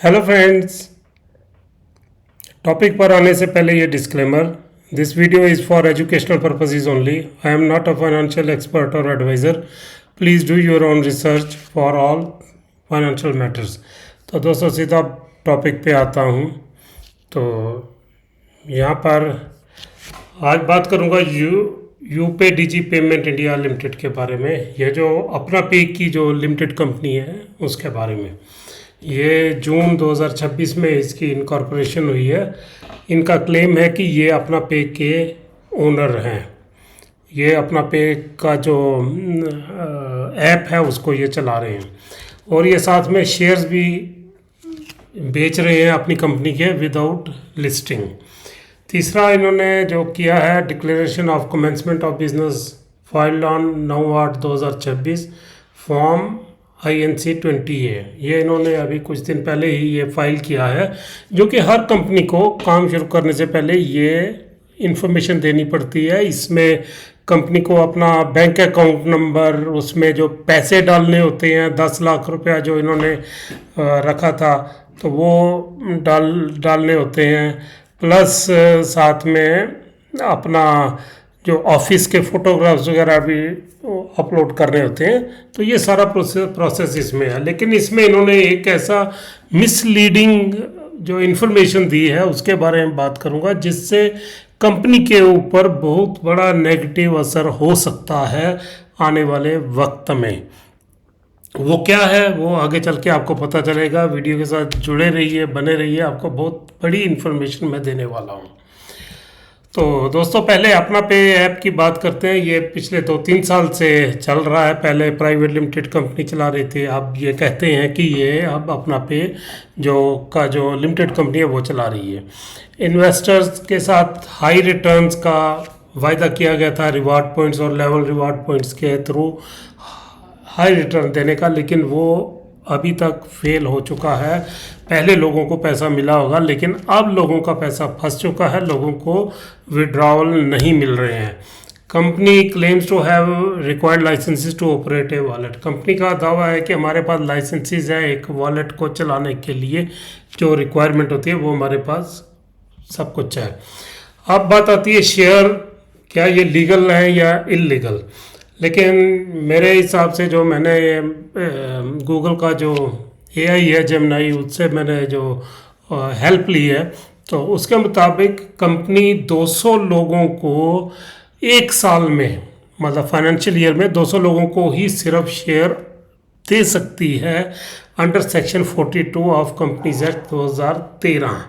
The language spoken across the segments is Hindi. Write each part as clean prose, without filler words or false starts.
Hello friends. टॉपिक पर आने से पहले ये disclaimer, this video is for educational purposes only. I am not a financial expert और adviser. Please do your own research for all financial matters. तो दोस्तों सीधा टॉपिक पे आता हूँ। तो यहाँ पर आज बात करूँगा यूपे डिजी पेमेंट इंडिया लिमिटेड के बारे में। ये जो अपना पे की जो लिमिटेड कंपनी है उसके बारे में। ये जून 2026 में इसकी इनकॉर्पोरेशन हुई है। इनका क्लेम है कि ये अपना पे के ओनर हैं। ये अपना पे का जो ऐप है उसको ये चला रहे हैं और ये साथ में शेयर्स भी बेच रहे हैं अपनी कंपनी के विदाउट लिस्टिंग। तीसरा इन्होंने जो किया है, declaration of commencement of business filed on 9/8/2026 form INC 20A। ये इन्होंने अभी कुछ दिन पहले ही ये फाइल किया है, जो कि हर कंपनी को काम शुरू करने से पहले ये इन्फॉर्मेशन देनी पड़ती है। इसमें कंपनी को अपना बैंक अकाउंट नंबर, उसमें जो पैसे डालने होते हैं 10 लाख रुपया जो इन्होंने रखा था तो वो डालने होते हैं, प्लस साथ में अपना जो ऑफिस के फोटोग्राफ्स वगैरह भी अपलोड करने होते हैं। तो ये सारा प्रोसेस इसमें है। लेकिन इसमें इन्होंने एक ऐसा मिसलीडिंग जो इन्फॉर्मेशन दी है उसके बारे में बात करूंगा, जिससे कंपनी के ऊपर बहुत बड़ा नेगेटिव असर हो सकता है आने वाले वक्त में। वो क्या है वो आगे चल के आपको पता चलेगा। वीडियो के साथ जुड़े रहिए, बने रहिए, आपको बहुत बड़ी इन्फॉर्मेशन मैं देने वाला हूँ। तो दोस्तों पहले अपना पे ऐप की बात करते हैं। ये पिछले 2-3 साल से चल रहा है। पहले प्राइवेट लिमिटेड कंपनी चला रही थी, अब ये कहते हैं कि ये अब अपना पे जो लिमिटेड कंपनी है वो चला रही है। इन्वेस्टर्स के साथ हाई रिटर्न्स का वायदा किया गया था, रिवार्ड पॉइंट्स और लेवल रिवार्ड पॉइंट्स के थ्रू हाई रिटर्न देने का, लेकिन वो अभी तक फेल हो चुका है। पहले लोगों को पैसा मिला होगा, लेकिन अब लोगों का पैसा फंस चुका है, लोगों को विड्रॉवल नहीं मिल रहे हैं। Company claims to have required licences to operate a wallet. Company का दावा है कि हमारे पास लाइसेंसेस है एक वॉलेट को चलाने के लिए, जो रिक्वायरमेंट होती है वो हमारे पास सब कुछ है। अब बात आती है शेयर, क्या ये लीगल है या इलीगल। लेकिन मेरे हिसाब से जो मैंने गूगल का जो AI है जेमिनी, उससे मैंने जो हेल्प ली है, तो उसके मुताबिक कंपनी 200 लोगों को एक साल में, मतलब फाइनेंशियल ईयर में 200 लोगों को ही सिर्फ शेयर दे सकती है under section 42 of companies act 2013।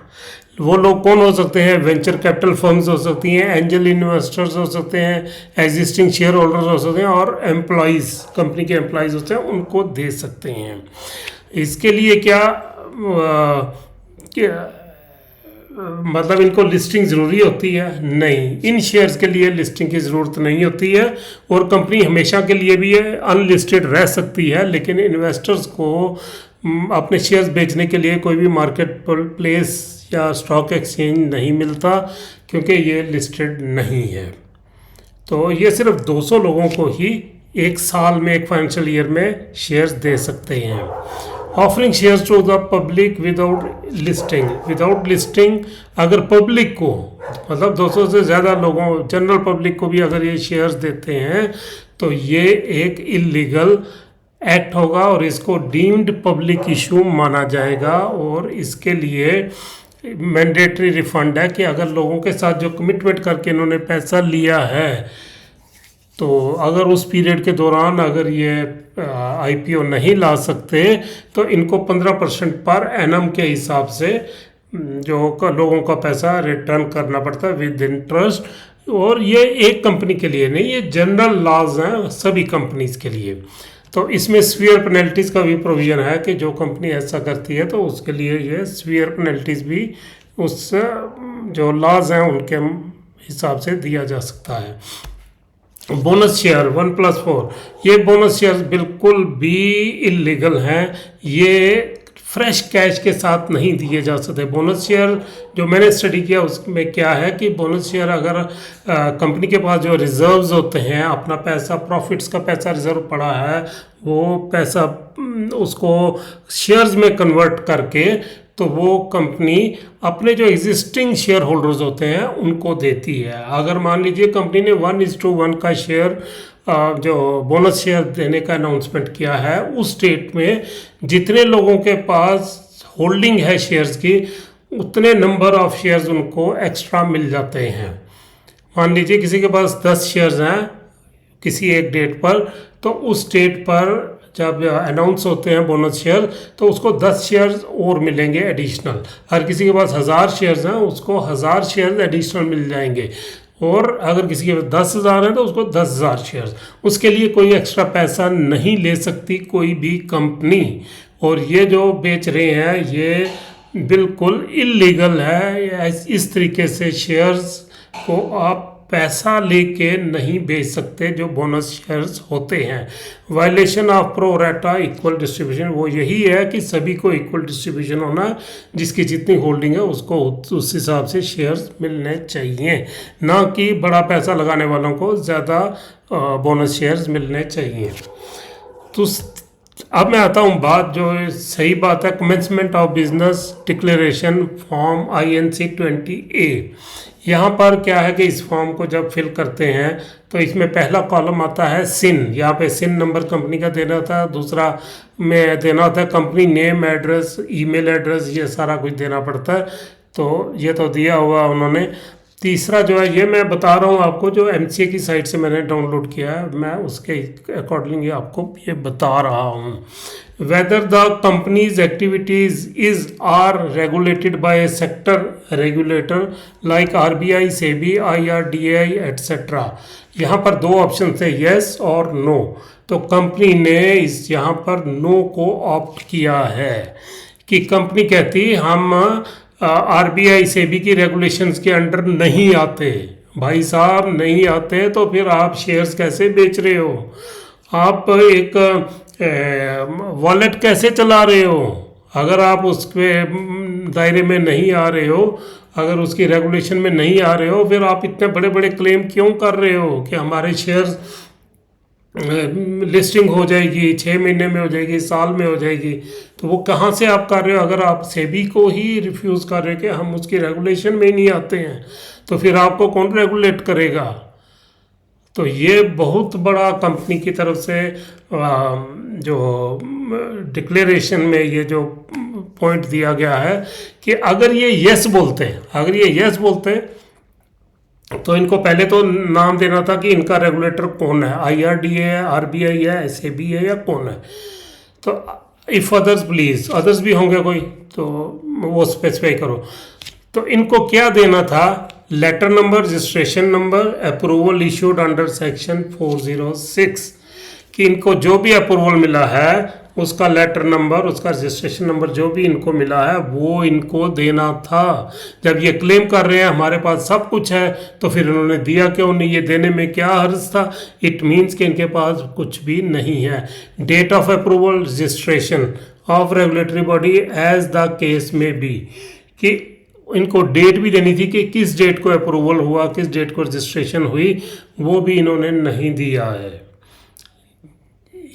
वो लोग कौन हो सकते हैं? वेंचर कैपिटल फर्म्स हो सकती हैं, एंजल इन्वेस्टर्स हो सकते हैं, एग्जिस्टिंग शेयर होल्डर्स हो सकते हैं, और एम्प्लॉइज़, कंपनी के एम्प्लॉइज़ होते हैं, उनको दे सकते हैं। इसके लिए मतलब इनको लिस्टिंग ज़रूरी होती है? नहीं, इन शेयर्स के लिए लिस्टिंग की ज़रूरत नहीं होती है और कंपनी हमेशा के लिए भी अनलिस्टेड रह सकती है। लेकिन इन्वेस्टर्स को अपने शेयर्स बेचने के लिए कोई भी मार्केट प्लेस या स्टॉक एक्सचेंज नहीं मिलता, क्योंकि ये लिस्टेड नहीं है। तो ये सिर्फ 200 लोगों को ही एक साल में, एक फाइनेंशियल ईयर में शेयर्स दे सकते हैं। Offering shares to the public without listing. Without listing अगर पब्लिक को, मतलब 200 से ज़्यादा लोगों, जनरल पब्लिक को भी अगर ये शेयर्स देते हैं तो ये एक इलीगल एक्ट होगा और इसको डीम्ड पब्लिक इशू माना जाएगा। और इसके लिए मैंडेटरी रिफंड है कि अगर लोगों के साथ जो कमिटमेंट करके इन्होंने पैसा लिया है, तो अगर उस पीरियड के दौरान अगर ये IPO नहीं ला सकते तो इनको 15% पर एनम के हिसाब से जो लोगों का पैसा रिटर्न करना पड़ता है विद इंटरेस्ट। और ये एक कंपनी के लिए नहीं, ये जनरल लॉज हैं सभी कंपनीज के लिए। तो इसमें स्फीयर पेनल्टीज़ का भी प्रोविज़न है कि जो कंपनी ऐसा करती है तो उसके लिए ये स्फीयर पेनल्टीज़ भी उस जो लॉज हैं उनके हिसाब से दिया जा सकता है। बोनस शेयर 1+4, ये बोनस शेयर बिल्कुल भी इलीगल हैं। ये फ्रेश कैश के साथ नहीं दिए जा सकते। बोनस शेयर जो मैंने स्टडी किया उसमें क्या है कि बोनस शेयर अगर कंपनी के पास जो रिजर्व्स होते हैं, अपना पैसा, प्रॉफिट्स का पैसा रिजर्व पड़ा है, वो पैसा उसको शेयर्स में कन्वर्ट करके तो वो कंपनी अपने जो एग्जिस्टिंग शेयर होल्डर्स होते हैं उनको देती है। अगर मान लीजिए कंपनी ने 1:1 का शेयर जो बोनस शेयर देने का अनाउंसमेंट किया है, उस डेट में जितने लोगों के पास होल्डिंग है शेयर्स की, उतने नंबर ऑफ शेयर्स उनको एक्स्ट्रा मिल जाते हैं। मान लीजिए किसी के पास 10 शेयर्स हैं किसी एक डेट पर, तो उस डेट पर जब अनाउंस होते हैं बोनस शेयर तो उसको 10 शेयर्स और मिलेंगे एडिशनल। हर किसी के पास 1000 शेयर्स हैं, उसको 1000 शेयर्स एडिशनल मिल जाएंगे। और अगर किसी के पास 10,000 है तो उसको 10,000 शेयर्स। उसके लिए कोई एक्स्ट्रा पैसा नहीं ले सकती कोई भी कंपनी। और ये जो बेच रहे हैं ये बिल्कुल इलीगल है। इस तरीके से शेयर्स को आप पैसा लेके नहीं बेच सकते जो बोनस शेयर्स होते हैं। Violation of pro rata equal distribution वो यही है कि सभी को इक्वल डिस्ट्रीब्यूशन होना, जिसकी जितनी होल्डिंग है उसको उस हिसाब से शेयर्स मिलने चाहिए, ना कि बड़ा पैसा लगाने वालों को ज़्यादा बोनस शेयर्स मिलने चाहिए। तो अब मैं आता हूँ बात जो सही बात है, commencement of business declaration form INC 20A। यहाँ पर क्या है कि इस फॉर्म को जब फिल करते हैं तो इसमें पहला कॉलम आता है सिन। यहाँ पे सिन नंबर कंपनी का देना था, दूसरा में देना होता है company name, address, email address, ये सारा कुछ देना पड़ता है। तो ये तो दिया हुआ उन्होंने। तीसरा जो है ये मैं बता रहा हूँ आपको, जो MCA की साइट से मैंने डाउनलोड किया है, मैं उसके अकॉर्डिंग आपको ये बता रहा हूँ। Whether the companies activities is are regulated by a sector regulator like RBI, SEBI, IRDAI etcetera. यहाँ पर दो ऑप्शन थे, यस और नो। तो कंपनी ने इस यहाँ पर नो को ऑप्ट किया है कि कंपनी कहती हम RBI, SEBI की रेगुलेशंस के अंडर नहीं आते। भाई साहब नहीं आते तो फिर आप शेयर्स कैसे बेच रहे हो? आप एक वॉलेट कैसे चला रहे हो? अगर आप उसके दायरे में नहीं आ रहे हो, अगर उसकी रेगुलेशन में नहीं आ रहे हो, फिर आप इतने बड़े बड़े क्लेम क्यों कर रहे हो कि हमारे शेयर्स लिस्टिंग हो जाएगी, 6 महीने में हो जाएगी, साल में हो जाएगी? तो वो कहाँ से आप कर रहे हो? अगर आप सेबी को ही रिफ्यूज़ कर रहे हो कि हम उसकी रेगुलेशन में ही नहीं आते हैं, तो फिर आपको कौन रेगुलेट करेगा? तो ये बहुत बड़ा कंपनी की तरफ से जो डिक्लेरेशन में ये जो पॉइंट दिया गया है कि अगर ये यस बोलते तो इनको पहले तो नाम देना था कि इनका रेगुलेटर कौन है, IRDA है, RBI है, SEBI है या कौन है। तो इफ़ अदर्स प्लीज, अदर्स भी होंगे कोई, तो वो स्पेसिफाई करो। तो इनको क्या देना था? Letter number, registration number, approval issued under section 406, कि इनको जो भी अप्रूवल मिला है उसका लेटर नंबर, उसका रजिस्ट्रेशन नंबर जो भी इनको मिला है वो इनको देना था। जब ये क्लेम कर रहे हैं हमारे पास सब कुछ है, तो फिर इन्होंने दिया क्यों नहीं? ये देने में क्या हर्ज था? इट मीन्स कि इनके पास कुछ भी नहीं है। Date of approval, registration of regulatory body as the case में बी, कि इनको डेट भी देनी थी कि किस डेट को अप्रूवल हुआ, किस डेट को रजिस्ट्रेशन हुई, वो भी इन्होंने नहीं दिया है।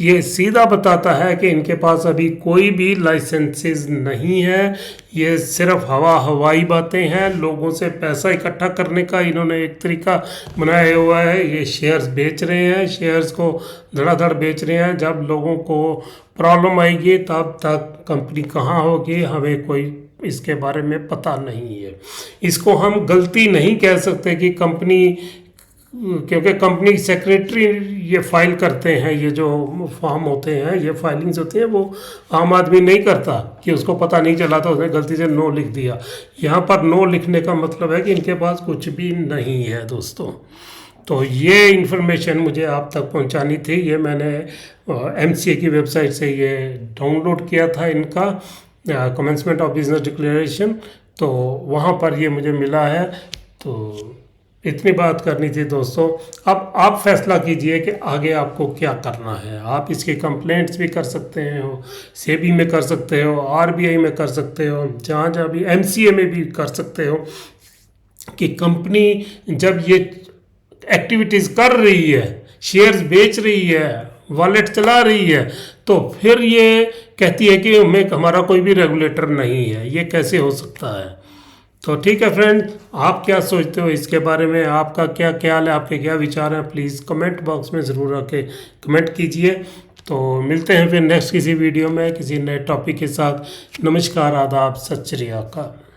ये सीधा बताता है कि इनके पास अभी कोई भी लाइसेंसेस नहीं है। ये सिर्फ हवाई बातें हैं, लोगों से पैसा इकट्ठा करने का इन्होंने एक तरीका बनाया हुआ है। ये शेयर्स बेच रहे हैं, शेयर्स को धड़ाधड़ बेच रहे हैं। जब लोगों को प्रॉब्लम आएगी तब तक कंपनी कहाँ होगी, हमें कोई इसके बारे में पता नहीं है। इसको हम गलती नहीं कह सकते कि कंपनी, क्योंकि कंपनी सेक्रेटरी ये फाइल करते हैं, ये जो फॉर्म होते हैं, ये फाइलिंग्स होती हैं, वो आम आदमी नहीं करता कि उसको पता नहीं चला तो उसने गलती से नो लिख दिया। यहाँ पर नो लिखने का मतलब है कि इनके पास कुछ भी नहीं है दोस्तों। तो ये इन्फॉर्मेशन मुझे आप तक पहुँचानी थी। ये मैंने MCA की वेबसाइट से ये डाउनलोड किया था, इनका कमेंसमेंट ऑफ बिजनेस डिक्लेरेशन, तो वहाँ पर ये मुझे मिला है। तो इतनी बात करनी थी दोस्तों। अब आप फैसला कीजिए कि आगे आपको क्या करना है। आप इसके कंप्लेंट्स भी कर सकते हो, सेबी में कर सकते हो, RBI में कर सकते हो, जहाँ जहाँ भी MCA में भी कर सकते हो, कि कंपनी जब ये एक्टिविटीज़ कर रही है, शेयर्स बेच रही है, वॉलेट चला रही है, तो फिर ये कहती है कि हमें हमारा कोई भी रेगुलेटर नहीं है। ये कैसे हो सकता है? तो ठीक है फ्रेंड, आप क्या सोचते हो इसके बारे में? आपका क्या ख्याल है, आपके क्या विचार हैं? प्लीज़ कमेंट बॉक्स में ज़रूर आके कमेंट कीजिए। तो मिलते हैं फिर नेक्स्ट किसी वीडियो में किसी नए टॉपिक के साथ। नमस्कार, आदाब, सत श्री अकाल।